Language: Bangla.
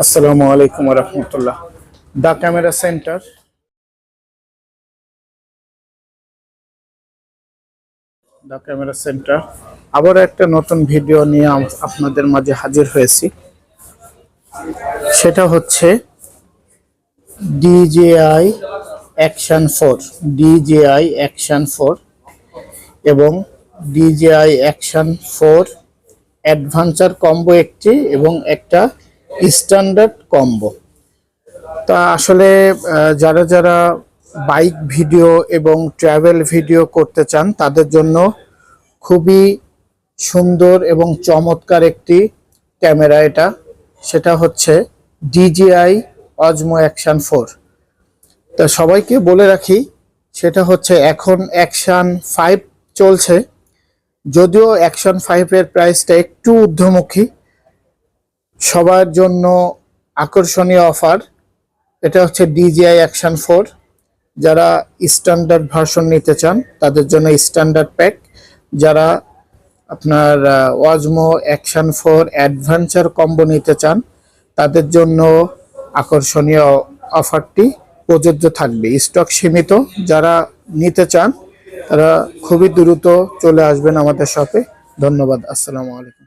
আসসালামু আলাইকুম রহমতুল্লাহ। দা ক্যামেরা সেন্টার, দা ক্যামেরা সেন্টার আবার একটা নতুন ভিডিও নিয়ে আপনাদের মাঝে হাজির হয়েছি। সেটা হচ্ছে DJI Action 4, DJI Action 4 এবং DJI Action 4 অ্যাডভেঞ্চার কম্বো একটি এবং একটা স্ট্যান্ডার্ড কম্বো। তা আসলে যারা যারা বাইক ভিডিও এবং ট্রাভেল ভিডিও করতে চান তাদের জন্য খুবই সুন্দর এবং চমৎকার একটি ক্যামেরা এটা। সেটা হচ্ছে DJI Osmo Action 4। তা সবাইকে বলে রাখি, সেটা হচ্ছে এখন Action 5 চলছে, যদিও Action 5 এর প্রাইসটা একটু ঊর্ধ্বমুখী। সবার জন্য আকর্ষণীয় অফার। এটা হচ্ছে DJI Action 4। যারা স্ট্যান্ডার্ড ভার্সন নিতে চান তাদের জন্য স্ট্যান্ডার্ড প্যাক, যারা আপনার Osmo Action 4 অ্যাডভেঞ্চার কম্বো নিতে চান তাদের জন্য আকর্ষণীয় অফারটি প্রযোজ্য থাকবে। স্টক সীমিত, যারা নিতে চান তারা খুবই দ্রুত চলে আসবেন আমাদের শপে। ধন্যবাদ। আসসালামু আলাইকুম।